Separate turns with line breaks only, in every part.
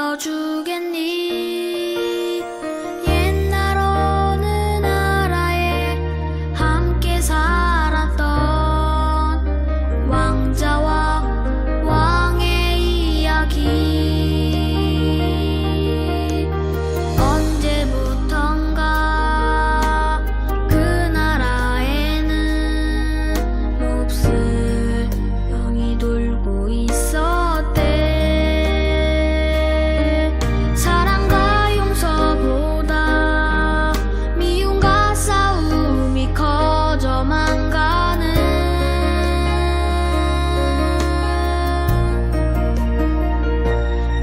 믿어주겠니? 옛날 어느 나라에 함께 살았던 왕자와 왕의 이야기. 언제부턴가 그 나라에는 몹쓸 병이 돌고 있었대. 사랑과 용서보다 미움과 싸움이 커져만 가는.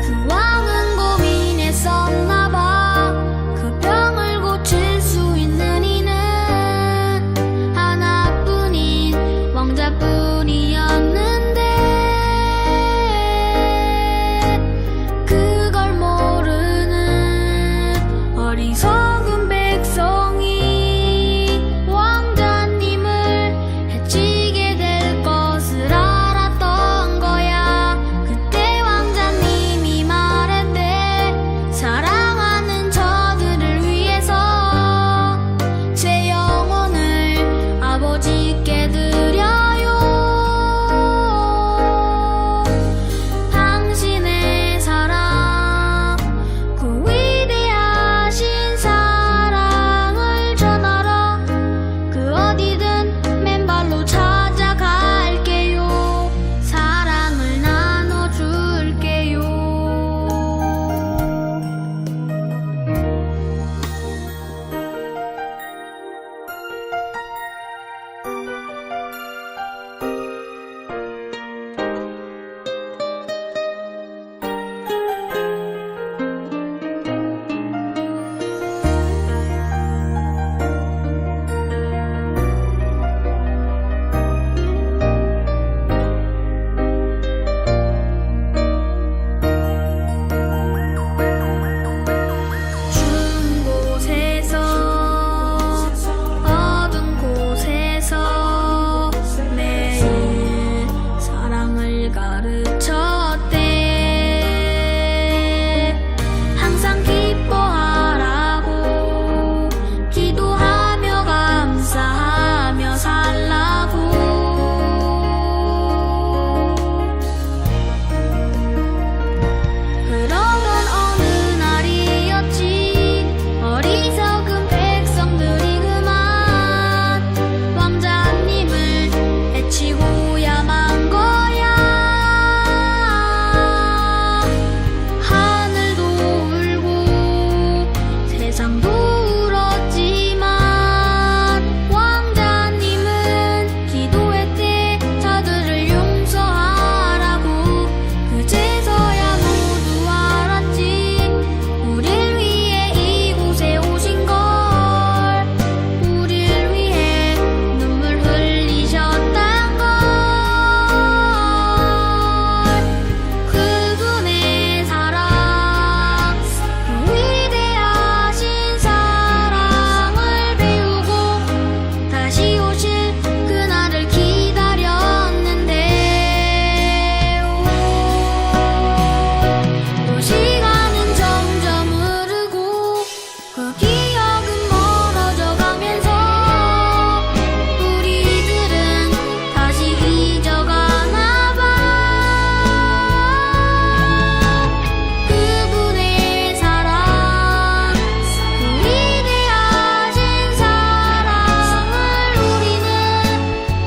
그 왕은 고민했었나봐. 그 병을 고칠 수 있는 이는 하나뿐인 왕자뿐이었는데, 그걸 모르는 어리석은 백성이 왕자님을 해치게 될 것을 알았던 거야. 그때 왕자님이 말했대. 사랑하는 저들을 위해서 제 영혼을 아버지께 드려요. 당신의 사랑, 그 위대하신 사랑을 전하러 그 어디든 맨발로 찾아갈게요. 사랑을 나눠줄게요. 추운 곳에서 어두운 곳에서 매일 사랑을 가르쳤대. 항상 기뻐하라고, 기도하며 감사하며 살라고. 그러던 어느 날이었지. 어리석은 백성들이 그만 왕자님을 해치고야만 거야. 하늘도 울고 세상도 울었지만 왕자님은 기도했대. 저들을 용서하라고. 그제서야 모두 알았지. 우릴 위해 이곳에 오신 걸. 우릴 위해 눈물 흘리셨단 걸. 그분의 사랑, 그 위대하신 사랑을 배우고 다시 오실 그날을 기다렸는데, 또 시간은 점점 흐르고 그 기억은 멀어져 가면서 우리들은 다시 잊어가나 봐. 그분의 사랑, 그 위대하신 사랑을 우리는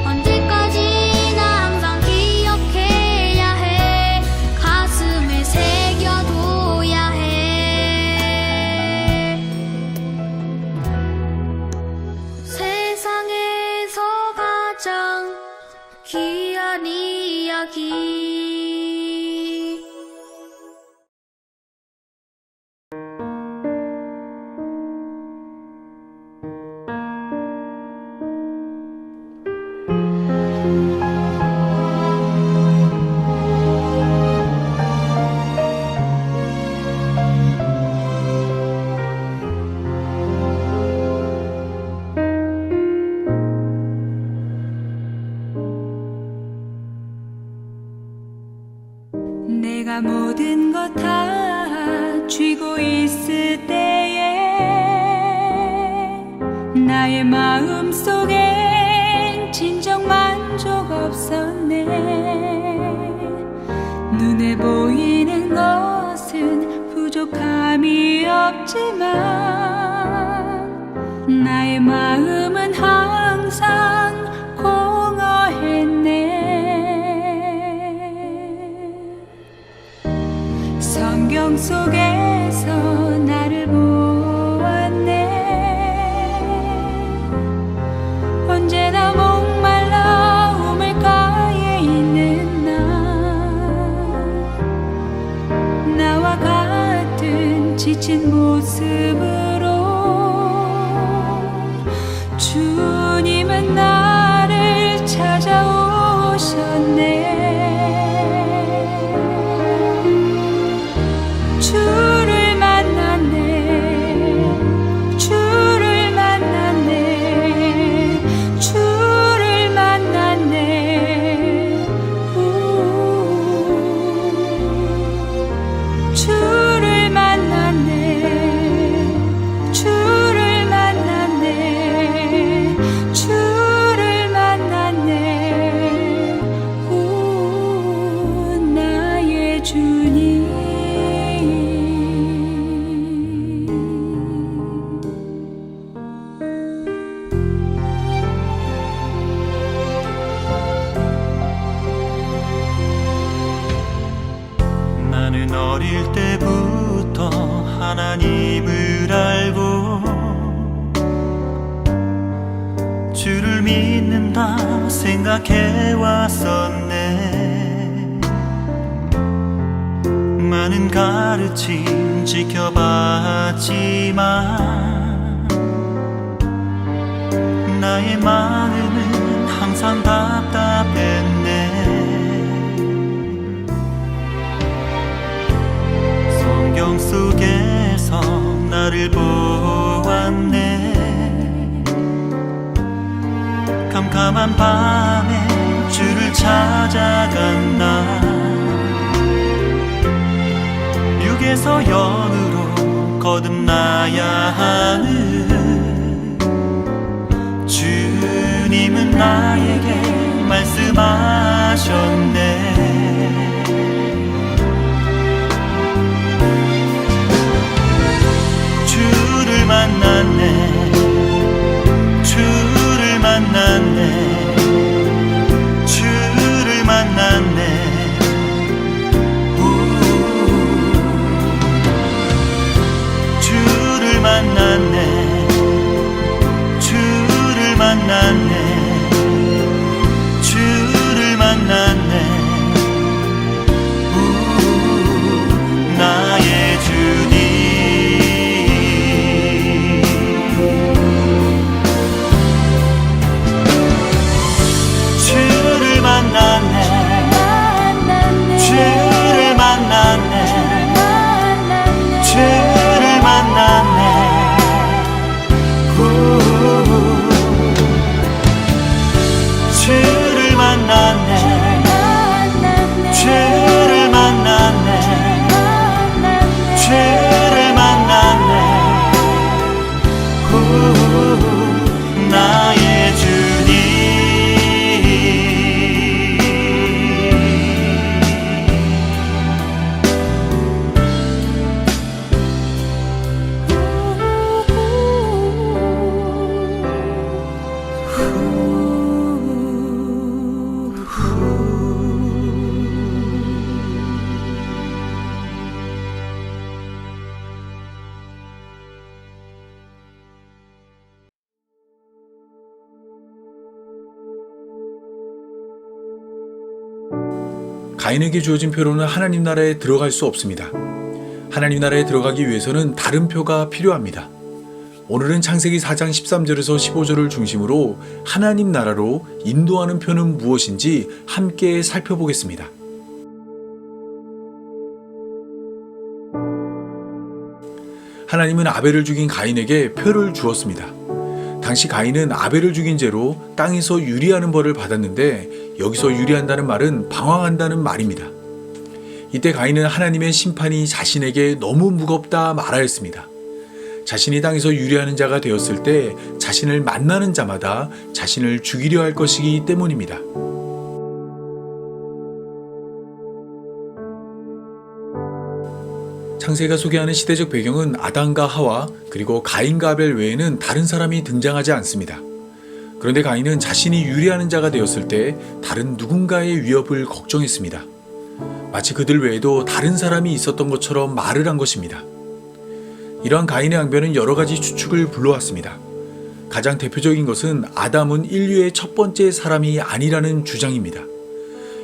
언제까지나 항상 기억해야 해. 가슴에 새겨둬야 해. 세상에서 가장 귀한 이야기.
내가 모든 것 다 쥐고 있을 때에 나의 마음속엔 진정 만족 없었네. 눈에 보이는 것은 부족함이 없지만 나의 마음은 항상 공허했네. 성경 속에서 나를 보았네. 언제나 목말라 우물가에 있는 나와 같은 지친 모습으로 주님은 나를 찾아오셨네. 주를 만났네. 주를 만났네. 주를 만났네. 주를 만났네. 주를 만났네. 주를 만났네. 나의 주님.
나는 어릴 때부터 하나님을 알고 주를 믿는다 생각해 왔었네. 많은 가르침 지켜봤지만 나의 마음은 항상 답답했네. 성경 속에서 나를 보았네. 캄캄한 밤에 주를 찾아간 나, 육에서 영으로 거듭나야 하는 주님은 나에게 말씀하셨네. 주를 만났네. 주를 만났네. 주를 만났네. 주를 만났네. 주를 만났네. 주를 만났네. 나의 주님. 주를 만났네. 주를 만났네. 주를 만났네. 주를 만났네. 주를 만났네. 주를 만났네. 나의 주님.
가인에게 주어진 표로는 하나님 나라에 들어갈 수 없습니다. 하나님 나라에 들어가기 위해서는 다른 표가 필요합니다. 오늘은 창세기 4장 13절에서 15절을 중심으로 하나님 나라로 인도하는 표는 무엇인지 함께 살펴보겠습니다. 하나님은 아벨을 죽인 가인에게 표를 주었습니다. 당시 가인은 아벨을 죽인 죄로 땅에서 유리하는 벌을 받았는데 여기서 유리한다는 말은 방황한다는 말입니다. 이때 가인은 하나님의 심판이 자신에게 너무 무겁다 말하였습니다. 자신이 땅에서 유리하는 자가 되었을 때 자신을 만나는 자마다 자신을 죽이려 할 것이기 때문입니다. 창세기가 소개하는 시대적 배경은 아담과 하와 그리고 가인과 아벨 외에는 다른 사람이 등장하지 않습니다. 그런데 가인은 자신이 유리하는 자가 되었을 때 다른 누군가의 위협을 걱정했습니다. 마치 그들 외에도 다른 사람이 있었던 것처럼 말을 한 것입니다. 이러한 가인의 앙변은 여러 가지 추측을 불러왔습니다. 가장 대표적인 것은 아담은 인류의 첫 번째 사람이 아니라는 주장입니다.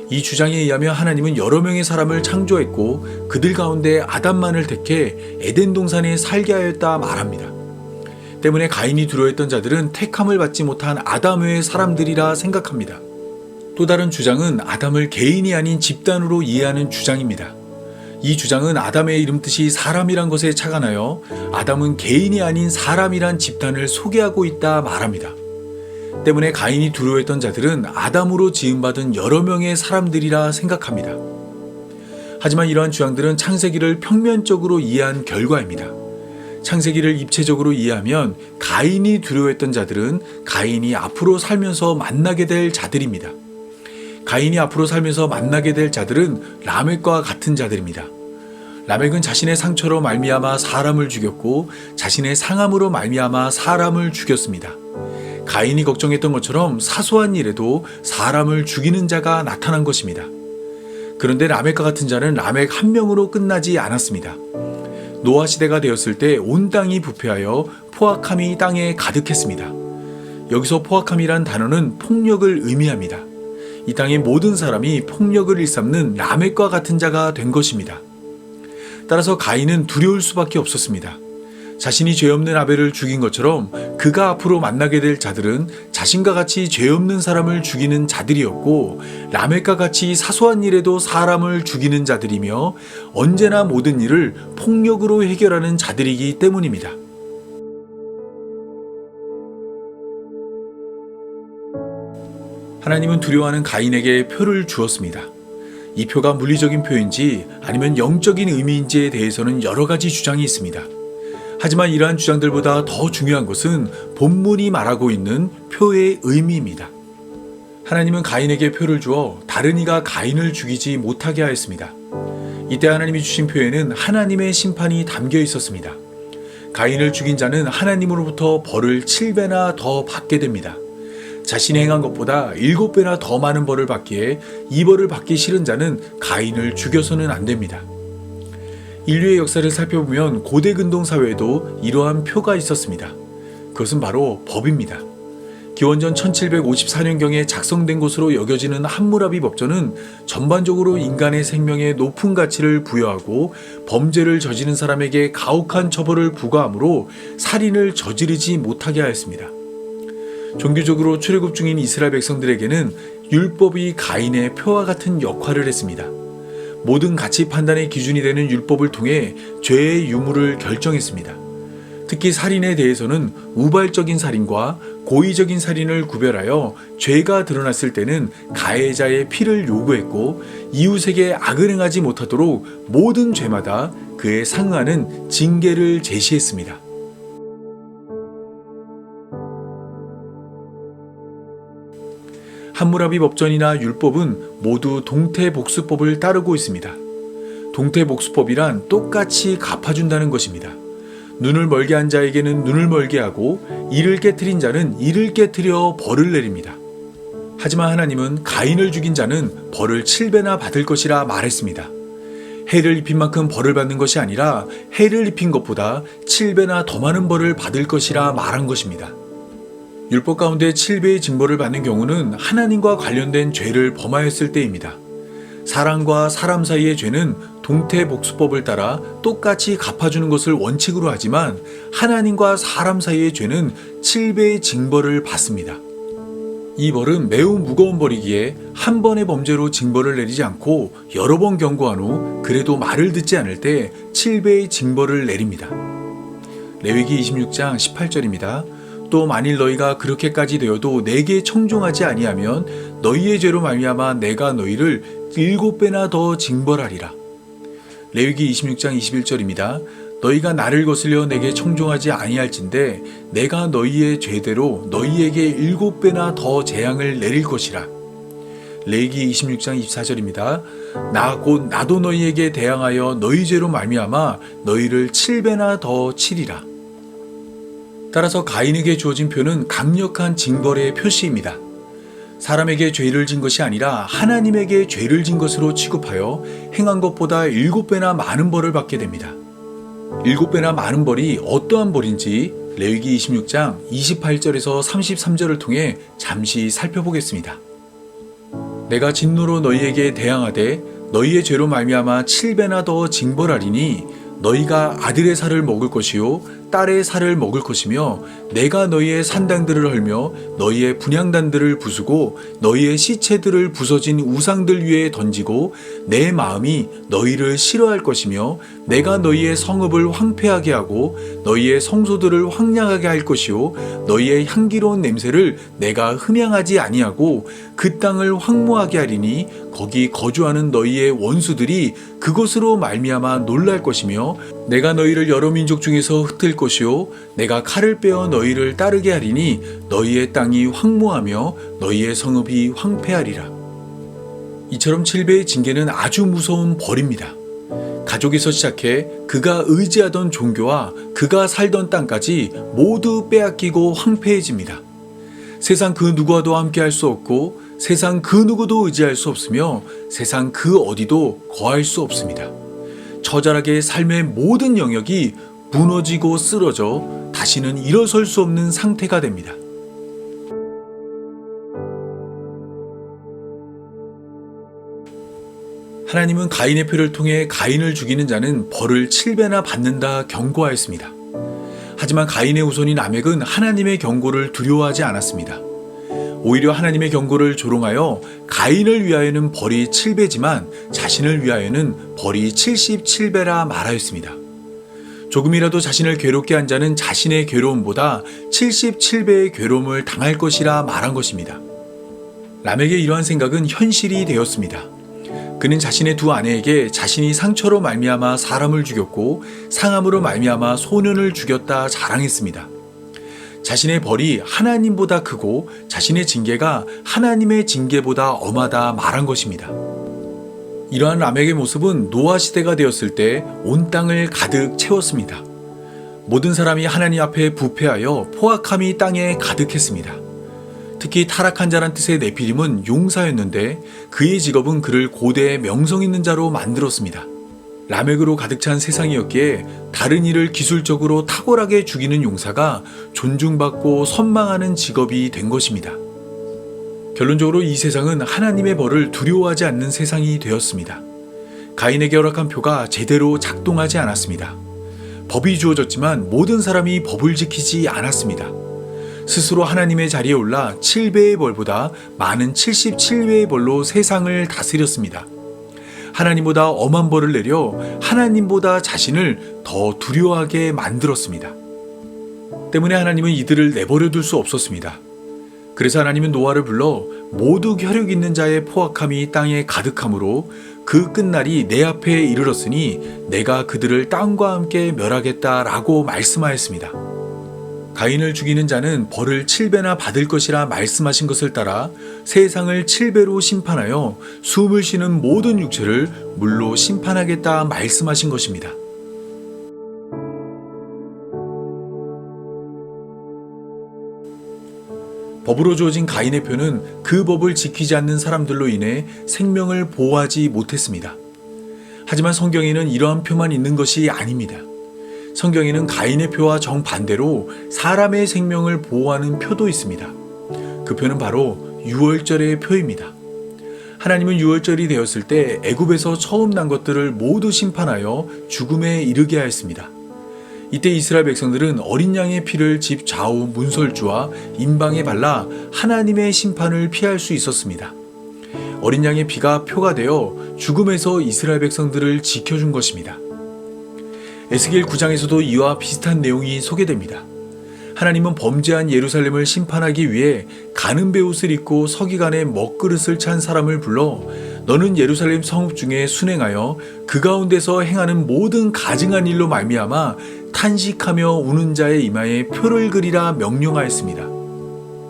이 주장에 의하면 하나님은 여러 명의 사람을 창조했고 그들 가운데 아담만을 택해 에덴 동산에 살게 하였다 말합니다. 때문에 가인이 두려워했던 자들은 택함을 받지 못한 아담 외의 사람들이라 생각합니다. 또 다른 주장은 아담을 개인이 아닌 집단으로 이해하는 주장입니다. 이 주장은 아담의 이름 뜻이 사람이란 것에 착안하여 아담은 개인이 아닌 사람이란 집단을 소개하고 있다 말합니다. 때문에 가인이 두려워했던 자들은 아담으로 지음받은 여러 명의 사람들이라 생각합니다. 하지만 이러한 주장들은 창세기를 평면적으로 이해한 결과입니다. 창세기를 입체적으로 이해하면 가인이 두려워했던 자들은 가인이 앞으로 살면서 만나게 될 자들입니다. 가인이 앞으로 살면서 만나게 될 자들은 라멕과 같은 자들입니다. 라멕은 자신의 상처로 말미암아 사람을 죽였고 자신의 상함으로 말미암아 사람을 죽였습니다. 가인이 걱정했던 것처럼 사소한 일에도 사람을 죽이는 자가 나타난 것입니다. 그런데 라멕과 같은 자는 라멕 한 명으로 끝나지 않았습니다. 노아 시대가 되었을 때 온 땅이 부패하여 포악함이 땅에 가득했습니다. 여기서 포악함이란 단어는 폭력을 의미합니다. 이 땅의 모든 사람이 폭력을 일삼는 라멕과 같은 자가 된 것입니다. 따라서 가인은 두려울 수밖에 없었습니다. 자신이 죄 없는 아벨을 죽인 것처럼 그가 앞으로 만나게 될 자들은 자신과 같이 죄 없는 사람을 죽이는 자들이었고 라멕과 같이 사소한 일에도 사람을 죽이는 자들이며 언제나 모든 일을 폭력으로 해결하는 자들이기 때문입니다. 하나님은 두려워하는 가인에게 표를 주었습니다. 이 표가 물리적인 표인지 아니면 영적인 의미인지에 대해서는 여러 가지 주장이 있습니다. 하지만 이러한 주장들보다 더 중요한 것은 본문이 말하고 있는 표의 의미입니다. 하나님은 가인에게 표를 주어 다른 이가 가인을 죽이지 못하게 하였습니다. 이때 하나님이 주신 표에는 하나님의 심판이 담겨 있었습니다. 가인을 죽인 자는 하나님으로부터 벌을 7배나 더 받게 됩니다. 자신이 행한 것보다 7배나 더 많은 벌을 받기에 이 벌을 받기 싫은 자는 가인을 죽여서는 안 됩니다. 인류의 역사를 살펴보면 고대 근동 사회에도 이러한 표가 있었습니다. 그것은 바로 법입니다. 기원전 1754년경에 작성된 것으로 여겨지는 함무라비 법전은 전반적으로 인간의 생명에 높은 가치를 부여하고 범죄를 저지른 사람에게 가혹한 처벌을 부과하므로 살인을 저지르지 못하게 하였습니다. 종교적으로 출애굽 중인 이스라엘 백성들에게는 율법이 가인의 표와 같은 역할을 했습니다. 모든 가치 판단의 기준이 되는 율법을 통해 죄의 유무를 결정했습니다. 특히 살인에 대해서는 우발적인 살인과 고의적인 살인을 구별하여 죄가 드러났을 때는 가해자의 피를 요구했고 이웃에게 악을 행하지 못하도록 모든 죄마다 그에 상응하는 징계를 제시했습니다. 함무라비 법전이나 율법은 모두 동태복수법을 따르고 있습니다. 동태복수법이란 똑같이 갚아준다는 것입니다. 눈을 멀게 한 자에게는 눈을 멀게 하고 이를 깨트린 자는 이를 깨트려 벌을 내립니다. 하지만 하나님은 가인을 죽인 자는 벌을 7배나 받을 것이라 말했습니다. 해를 입힌 만큼 벌을 받는 것이 아니라 해를 입힌 것보다 7배나 더 많은 벌을 받을 것이라 말한 것입니다. 율법 가운데 7배의 징벌을 받는 경우는 하나님과 관련된 죄를 범하였을 때입니다. 사람과 사람 사이의 죄는 동태복수법을 따라 똑같이 갚아주는 것을 원칙으로 하지만 하나님과 사람 사이의 죄는 7배의 징벌을 받습니다. 이 벌은 매우 무거운 벌이기에 한 번의 범죄로 징벌을 내리지 않고 여러 번 경고한 후 그래도 말을 듣지 않을 때 7배의 징벌을 내립니다. 레위기 26장 18절입니다. 또 만일 너희가 그렇게까지 되어도 내게 청종하지 아니하면 너희의 죄로 말미암아 내가 너희를 7배나 더 징벌하리라. 레위기 26장 21절입니다. 너희가 나를 거슬려 내게 청종하지 아니할진대 내가 너희의 죄대로 너희에게 7배나 더 재앙을 내릴 것이라. 레위기 26장 24절입니다. 나도 너희에게 대항하여 너희 죄로 말미암아 너희를 7배나 더 치리라. 따라서 가인에게 주어진 표는 강력한 징벌의 표시입니다. 사람에게 죄를 진 것이 아니라 하나님에게 죄를 진 것으로 취급하여 행한 것보다 7배나 많은 벌을 받게 됩니다. 7배나 많은 벌이 어떠한 벌인지 레위기 26장 28절에서 33절을 통해 잠시 살펴보겠습니다. 내가 진노로 너희에게 대항하되 너희의 죄로 말미암아 7배나 더 징벌하리니 너희가 아들의 살을 먹을 것이요 딸의 살을 먹을 것이며 내가 너희의 산당들을 헐며 너희의 분향단들을 부수고 너희의 시체들을 부서진 우상들 위에 던지고 내 마음이 너희를 싫어할 것이며 내가 너희의 성읍을 황폐하게 하고 너희의 성소들을 황량하게 할 것이요 너희의 향기로운 냄새를 내가 흠양하지 아니하고 그 땅을 황무하게 하리니 거기 거주하는 너희의 원수들이 그것으로 말미암아 놀랄 것이며 내가 너희를 여러 민족 중에서 흩을 것이요 내가 칼을 빼어 너희를 따르게 하리니 너희의 땅이 황무하며 너희의 성읍이 황폐하리라. 이처럼 7배의 징계는 아주 무서운 벌입니다. 가족에서 시작해 그가 의지하던 종교와 그가 살던 땅까지 모두 빼앗기고 황폐해집니다. 세상 그 누구와도 함께할 수 없고 세상 그 누구도 의지할 수 없으며 세상 그 어디도 거할 수 없습니다. 처절하게 삶의 모든 영역이 무너지고 쓰러져 다시는 일어설 수 없는 상태가 됩니다. 하나님은 가인의 표를 통해 가인을 죽이는 자는 벌을 7배나 받는다 경고하였습니다. 하지만 가인의 후손인 라멕은 하나님의 경고를 두려워하지 않았습니다. 오히려 하나님의 경고를 조롱하여 가인을 위하여는 벌이 7배지만 자신을 위하여는 벌이 77배라 말하였습니다. 조금이라도 자신을 괴롭게 한 자는 자신의 괴로움보다 77배의 괴로움을 당할 것이라 말한 것입니다. 라멕의 이러한 생각은 현실이 되었습니다. 그는 자신의 두 아내에게 자신이 상처로 말미암아 사람을 죽였고 상함으로 말미암아 소년을 죽였다 자랑했습니다. 자신의 벌이 하나님보다 크고 자신의 징계가 하나님의 징계보다 엄하다 말한 것입니다. 이러한 라멕의 모습은 노아 시대가 되었을 때 온 땅을 가득 채웠습니다. 모든 사람이 하나님 앞에 부패하여 포악함이 땅에 가득했습니다. 특히 타락한 자란 뜻의 네피림은 용사였는데 그의 직업은 그를 고대의 명성 있는 자로 만들었습니다. 라멕으로 가득 찬 세상이었기에 다른 이를 기술적으로 탁월하게 죽이는 용사가 존중받고 선망하는 직업이 된 것입니다. 결론적으로 이 세상은 하나님의 벌을 두려워하지 않는 세상이 되었습니다. 가인에게 허락한 표가 제대로 작동하지 않았습니다. 법이 주어졌지만 모든 사람이 법을 지키지 않았습니다. 스스로 하나님의 자리에 올라 7배의 벌보다 많은 77배의 벌로 세상을 다스렸습니다. 하나님보다 엄한 벌을 내려 하나님보다 자신을 더 두려워하게 만들었습니다. 때문에 하나님은 이들을 내버려 둘 수 없었습니다. 그래서 하나님은 노아를 불러 모두 혈육 있는 자의 포악함이 땅에 가득함으로 그 끝날이 내 앞에 이르렀으니 내가 그들을 땅과 함께 멸하겠다라고 말씀하였습니다. 가인을 죽이는 자는 벌을 7배나 받을 것이라 말씀하신 것을 따라 세상을 7배로 심판하여 숨을 쉬는 모든 육체를 물로 심판하겠다 말씀하신 것입니다. 법으로 주어진 가인의 표는 그 법을 지키지 않는 사람들로 인해 생명을 보호하지 못했습니다. 하지만 성경에는 이러한 표만 있는 것이 아닙니다. 성경에는 가인의 표와 정반대로 사람의 생명을 보호하는 표도 있습니다. 그 표는 바로 유월절의 표입니다. 하나님은 유월절이 되었을 때 애굽에서 처음 난 것들을 모두 심판하여 죽음에 이르게 하였습니다. 이때 이스라엘 백성들은 어린 양의 피를 집 좌우 문설주와 임방에 발라 하나님의 심판을 피할 수 있었습니다. 어린 양의 피가 표가 되어 죽음에서 이스라엘 백성들을 지켜준 것입니다. 에스겔 9장에서도 이와 비슷한 내용이 소개됩니다. 하나님은 범죄한 예루살렘을 심판하기 위해 가는 베옷을 입고 서기관의 먹그릇을 찬 사람을 불러 너는 예루살렘 성읍 중에 순행하여 그 가운데서 행하는 모든 가증한 일로 말미암아 탄식하며 우는 자의 이마에 표를 그리라 명령하였습니다.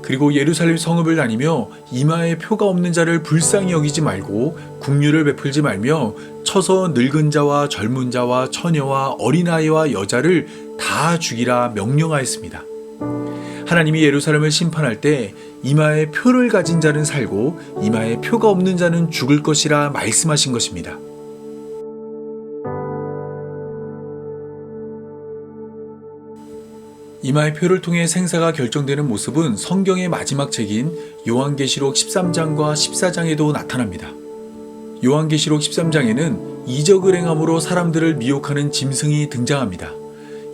그리고 예루살렘 성읍을 다니며 이마에 표가 없는 자를 불쌍히 여기지 말고 국류를 베풀지 말며 쳐서 늙은 자와 젊은 자와 처녀와 어린아이와 여자를 다 죽이라 명령하였습니다. 하나님이 예루살렘을 심판할 때 이마에 표를 가진 자는 살고 이마에 표가 없는 자는 죽을 것이라 말씀하신 것입니다. 이마의 표를 통해 생사가 결정되는 모습은 성경의 마지막 책인 요한계시록 13장과 14장에도 나타납니다. 요한계시록 13장에는 이적을 행함으로 사람들을 미혹하는 짐승이 등장합니다.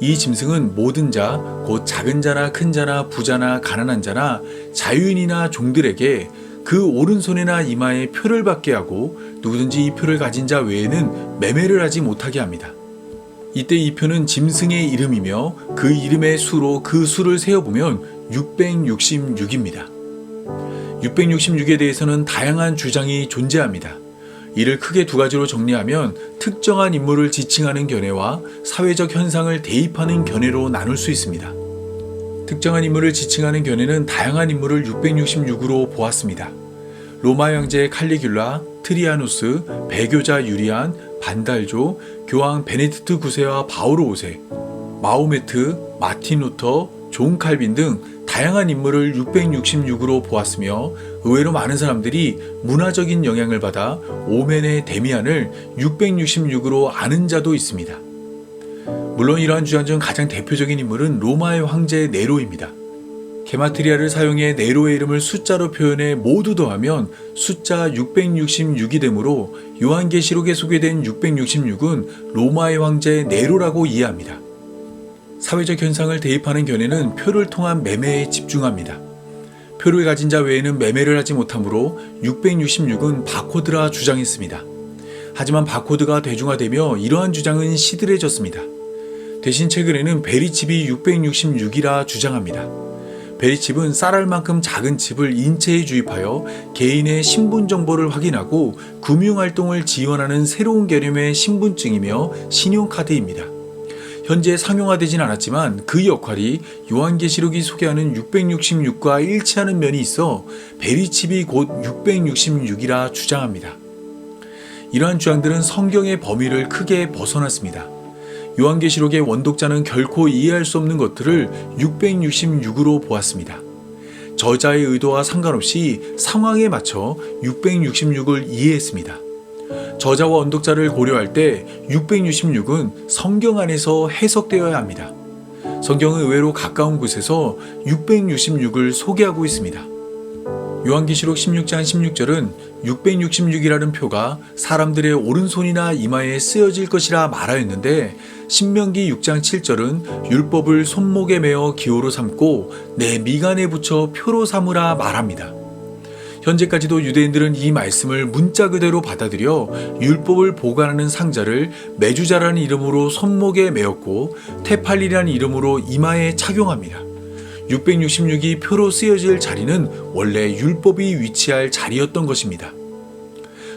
이 짐승은 모든 자, 곧 작은 자나 큰 자나 부자나 가난한 자나 자유인이나 종들에게 그 오른손이나 이마에 표를 받게 하고 누구든지 이 표를 가진 자 외에는 매매를 하지 못하게 합니다. 이때 이 표는 짐승의 이름이며 그 이름의 수로 그 수를 세어보면 666입니다. 666에 대해서는 다양한 주장이 존재합니다. 이를 크게 두 가지로 정리하면 특정한 인물을 지칭하는 견해와 사회적 현상을 대입하는 견해로 나눌 수 있습니다. 특정한 인물을 지칭하는 견해는 다양한 인물을 666으로 보았습니다. 로마 황제 칼리귤라, 트리아누스, 배교자 유리안, 반달조, 교황 베네딕트 9세와 바오로 5세, 마호메트, 마틴 루터, 존 칼빈 등 다양한 인물을 666으로 보았으며 의외로 많은 사람들이 문화적인 영향을 받아 오멘의 데미안을 666으로 아는 자도 있습니다. 물론 이러한 주장 중 가장 대표적인 인물은 로마의 황제 네로입니다. 게마트리아를 사용해 네로의 이름을 숫자로 표현해 모두 더하면 숫자 666이 되므로 요한계시록에 소개된 666은 로마의 황제 네로라고 이해합니다. 사회적 현상을 대입하는 견해는 표를 통한 매매에 집중합니다. 표를 가진 자 외에는 매매를 하지 못하므로 666은 바코드라 주장했습니다. 하지만 바코드가 대중화되며 이러한 주장은 시들해졌습니다. 대신 최근에는 베리칩이 666이라 주장합니다. 베리칩은 쌀알만큼 작은 칩을 인체에 주입하여 개인의 신분 정보를 확인하고 금융활동을 지원하는 새로운 개념의 신분증이며 신용카드입니다. 현재 상용화되진 않았지만 그 역할이 요한계시록이 소개하는 666과 일치하는 면이 있어 베리칩이 곧 666이라 주장합니다. 이러한 주장들은 성경의 범위를 크게 벗어났습니다. 요한계시록의 원독자는 결코 이해할 수 없는 것들을 666으로 보았습니다. 저자의 의도와 상관없이 상황에 맞춰 666을 이해했습니다. 저자와 원독자를 고려할 때 666은 성경 안에서 해석되어야 합니다. 성경은 의외로 가까운 곳에서 666을 소개하고 있습니다. 요한계시록 16장 16절은 666이라는 표가 사람들의 오른손이나 이마에 쓰여질 것이라 말하였는데 신명기 6장 7절은 율법을 손목에 메어 기호로 삼고 내 미간에 붙여 표로 삼으라 말합니다. 현재까지도 유대인들은 이 말씀을 문자 그대로 받아들여 율법을 보관하는 상자를 메주자라는 이름으로 손목에 메었고 테팔리라는 이름으로 이마에 착용합니다. 666이 표로 쓰여질 자리는 원래 율법이 위치할 자리였던 것입니다.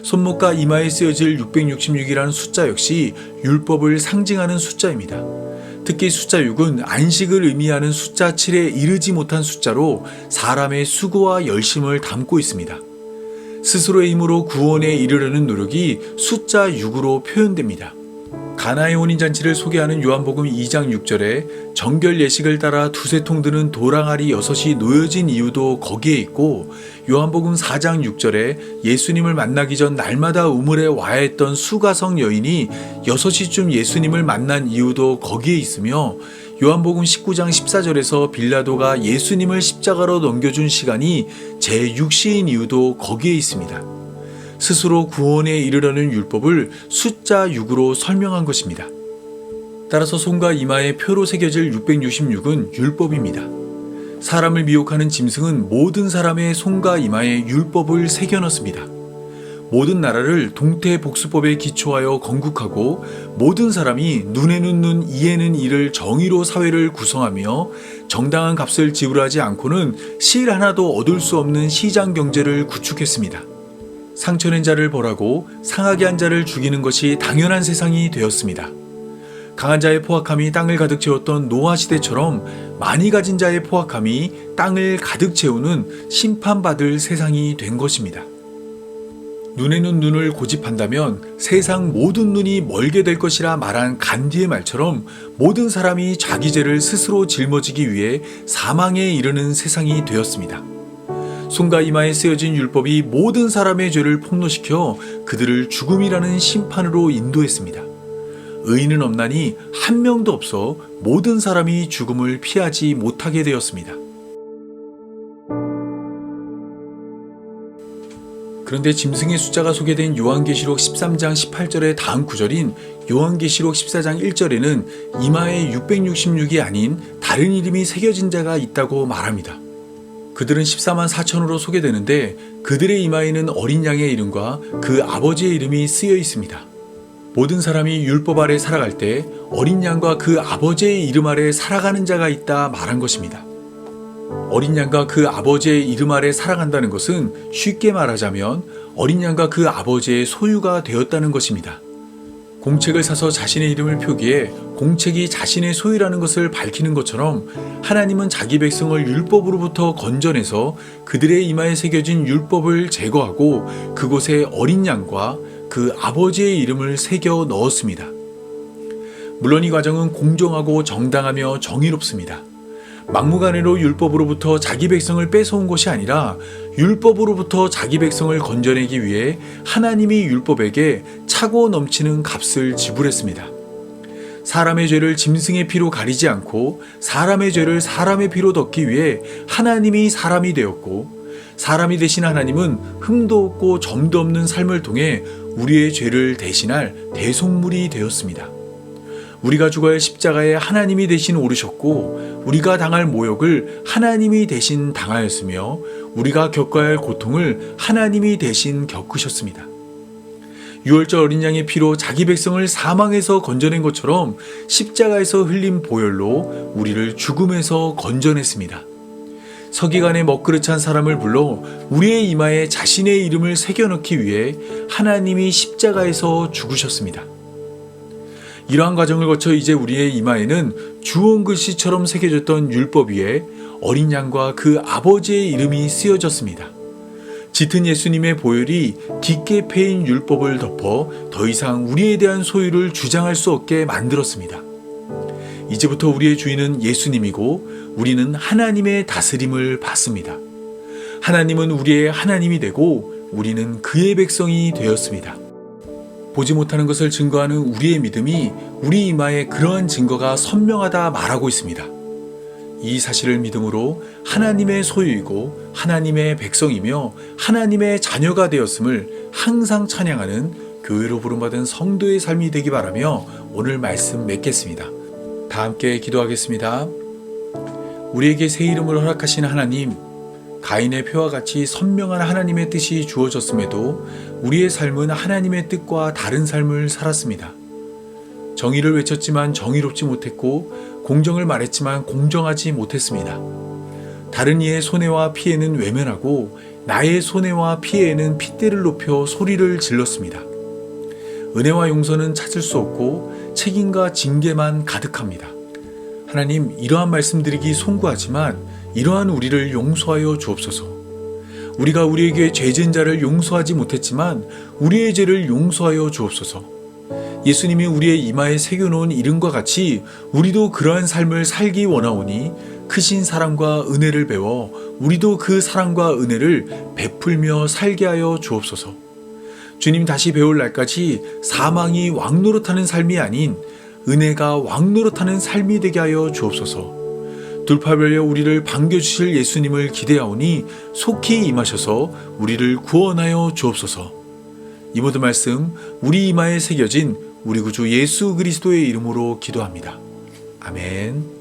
손목과 이마에 쓰여질 666이라는 숫자 역시 율법을 상징하는 숫자입니다. 특히 숫자 6은 안식을 의미하는 숫자 7에 이르지 못한 숫자로 사람의 수고와 열심을 담고 있습니다. 스스로의 힘으로 구원에 이르려는 노력이 숫자 6으로 표현됩니다. 가나의 혼인잔치를 소개하는 요한복음 2장 6절에 정결 예식을 따라 두세 통 드는 도랑아리 6이 놓여진 이유도 거기에 있고 요한복음 4장 6절에 예수님을 만나기 전 날마다 우물에 와야 했던 수가성 여인이 6시쯤 예수님을 만난 이유도 거기에 있으며 요한복음 19장 14절에서 빌라도가 예수님을 십자가로 넘겨준 시간이 제6시인 이유도 거기에 있습니다. 스스로 구원에 이르려는 율법을 숫자 6으로 설명한 것입니다. 따라서 손과 이마에 표로 새겨질 666은 율법입니다. 사람을 미혹하는 짐승은 모든 사람의 손과 이마에 율법을 새겨넣습니다. 모든 나라를 동태복수법에 기초하여 건국하고 모든 사람이 눈에는 눈, 이에는 이를 정의로 사회를 구성하며 정당한 값을 지불하지 않고는 실 하나도 얻을 수 없는 시장 경제를 구축했습니다. 상처낸 자를 벌하고 상하게 한 자를 죽이는 것이 당연한 세상이 되었습니다. 강한 자의 포악함이 땅을 가득 채웠던 노아 시대처럼 많이 가진 자의 포악함이 땅을 가득 채우는 심판받을 세상이 된 것입니다. 눈에는 눈을 고집한다면 세상 모든 눈이 멀게 될 것이라 말한 간디의 말처럼 모든 사람이 자기 죄를 스스로 짊어지기 위해 사망에 이르는 세상이 되었습니다. 손과 이마에 쓰여진 율법이 모든 사람의 죄를 폭로시켜 그들을 죽음이라는 심판으로 인도했습니다. 의인은 없나니 한 명도 없어 모든 사람이 죽음을 피하지 못하게 되었습니다. 그런데 짐승의 숫자가 소개된 요한계시록 13장 18절의 다음 구절인 요한계시록 14장 1절에는 이마에 666이 아닌 다른 이름이 새겨진 자가 있다고 말합니다. 그들은 14만 4천으로 소개되는데 그들의 이마에는 어린 양의 이름과 그 아버지의 이름이 쓰여 있습니다. 모든 사람이 율법 아래 살아갈 때 어린 양과 그 아버지의 이름 아래 살아가는 자가 있다 말한 것입니다. 어린 양과 그 아버지의 이름 아래 살아간다는 것은 쉽게 말하자면 어린 양과 그 아버지의 소유가 되었다는 것입니다. 공책을 사서 자신의 이름을 표기해 공책이 자신의 소유라는 것을 밝히는 것처럼 하나님은 자기 백성을 율법으로부터 건져내서 그들의 이마에 새겨진 율법을 제거하고 그곳에 어린 양과 그 아버지의 이름을 새겨 넣었습니다. 물론 이 과정은 공정하고 정당하며 정의롭습니다. 막무가내로 율법으로부터 자기 백성을 뺏어온 것이 아니라 율법으로부터 자기 백성을 건져내기 위해 하나님이 율법에게 차고 넘치는 값을 지불했습니다. 사람의 죄를 짐승의 피로 가리지 않고 사람의 죄를 사람의 피로 덮기 위해 하나님이 사람이 되었고 사람이 되신 하나님은 흠도 없고 점도 없는 삶을 통해 우리의 죄를 대신할 대속물이 되었습니다. 우리가 죽어야 할 십자가에 하나님이 대신 오르셨고 우리가 당할 모욕을 하나님이 대신 당하였으며 우리가 겪어야 할 고통을 하나님이 대신 겪으셨습니다. 유월절 어린 양의 피로 자기 백성을 사망에서 건져낸 것처럼 십자가에서 흘린 보혈로 우리를 죽음에서 건져냈습니다. 서기관의 먹그릇한 사람을 불러 우리의 이마에 자신의 이름을 새겨넣기 위해 하나님이 십자가에서 죽으셨습니다. 이러한 과정을 거쳐 이제 우리의 이마에는 주홍 글씨처럼 새겨졌던 율법 위에 어린 양과 그 아버지의 이름이 쓰여졌습니다. 짙은 예수님의 보혈이 깊게 패인 율법을 덮어 더 이상 우리에 대한 소유를 주장할 수 없게 만들었습니다. 이제부터 우리의 주인은 예수님이고 우리는 하나님의 다스림을 받습니다. 하나님은 우리의 하나님이 되고 우리는 그의 백성이 되었습니다. 보지 못하는 것을 증거하는 우리의 믿음이 우리 이마에 그러한 증거가 선명하다 말하고 있습니다. 이 사실을 믿음으로 하나님의 소유이고 하나님의 백성이며 하나님의 자녀가 되었음을 항상 찬양하는 교회로 부름받은 성도의 삶이 되기 바라며 오늘 말씀 맺겠습니다. 다 함께 기도하겠습니다. 우리에게 새 이름을 허락하신 하나님, 가인의 표와 같이 선명한 하나님의 뜻이 주어졌음에도 우리의 삶은 하나님의 뜻과 다른 삶을 살았습니다. 정의를 외쳤지만 정의롭지 못했고 공정을 말했지만 공정하지 못했습니다. 다른 이의 손해와 피해는 외면하고 나의 손해와 피해에는 핏대를 높여 소리를 질렀습니다. 은혜와 용서는 찾을 수 없고 책임과 징계만 가득합니다. 하나님, 이러한 말씀드리기 송구하지만 이러한 우리를 용서하여 주옵소서. 우리가 우리에게 죄진 자를 용서하지 못했지만 우리의 죄를 용서하여 주옵소서. 예수님이 우리의 이마에 새겨놓은 이름과 같이 우리도 그러한 삶을 살기 원하오니 크신 사랑과 은혜를 배워 우리도 그 사랑과 은혜를 베풀며 살게 하여 주옵소서. 주님 다시 배울 날까지 사망이 왕노릇하는 삶이 아닌 은혜가 왕노릇하는 삶이 되게 하여 주옵소서. 돌파별려 우리를 반겨주실 예수님을 기대하오니 속히 임하셔서 우리를 구원하여 주옵소서. 이 모든 말씀 우리 이마에 새겨진 우리 구주 예수 그리스도의 이름으로 기도합니다. 아멘.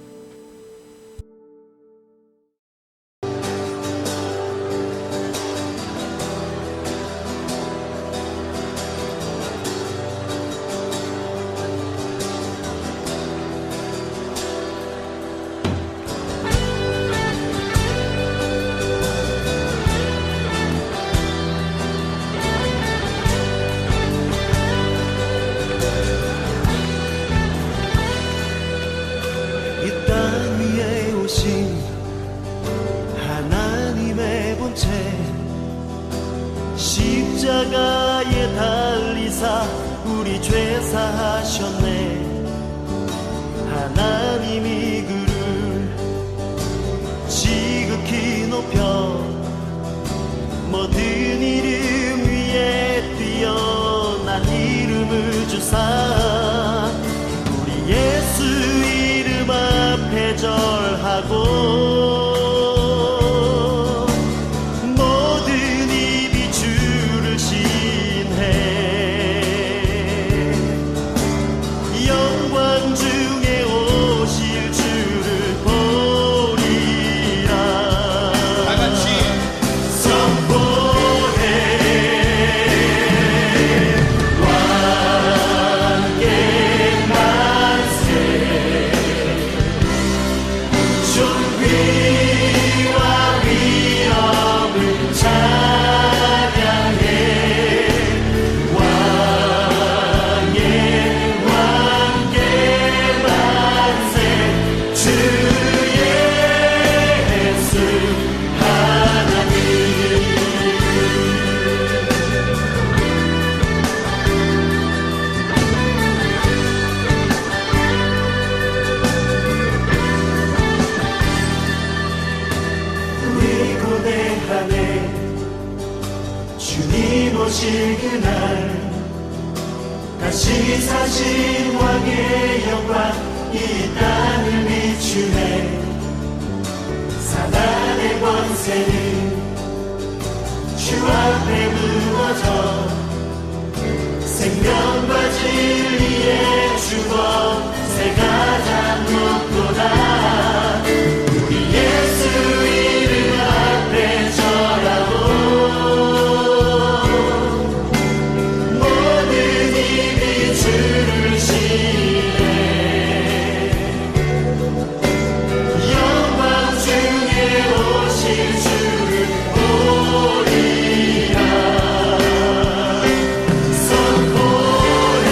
오시사 우리 죄 사하셨네. 하나님이 그를 지극히 높여 모든 이름 위에 뛰어난 이름을 주사 우리 예수 이름 앞에 절하고 모든 입이 주를 신해. 영광 중에 오실 주를 보리라. 다같이 선포해. 왕께 만세. 존귀와 위엄을 찬양해. 왕의 왕께 만세. 주 예수 하나님. 우리 고대하네. 주님 오실 그날 다시 사신 왕의 영광 이 땅을 비추네. 사단의 권세는 주 앞에 무너져 생명과 진리의 주권 새가 잠놓도다. 우리 예수 이름 앞에 절하고 모든 입이 주를 신해. 영광 중에 오실 주를 보리라. 선포해.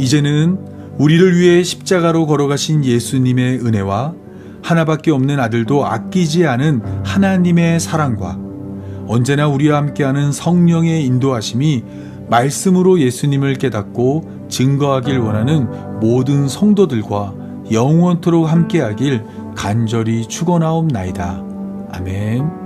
이제는 우리를 위해 십자가로 걸어가신 예수님의 은혜와 하나밖에 없는 아들도 아끼지 않은 하나님의 사랑과 언제나 우리와 함께하는 성령의 인도하심이 말씀으로 예수님을 깨닫고 증거하길 원하는 모든 성도들과 영원토록 함께하길 간절히 축원하옵나이다. 아멘.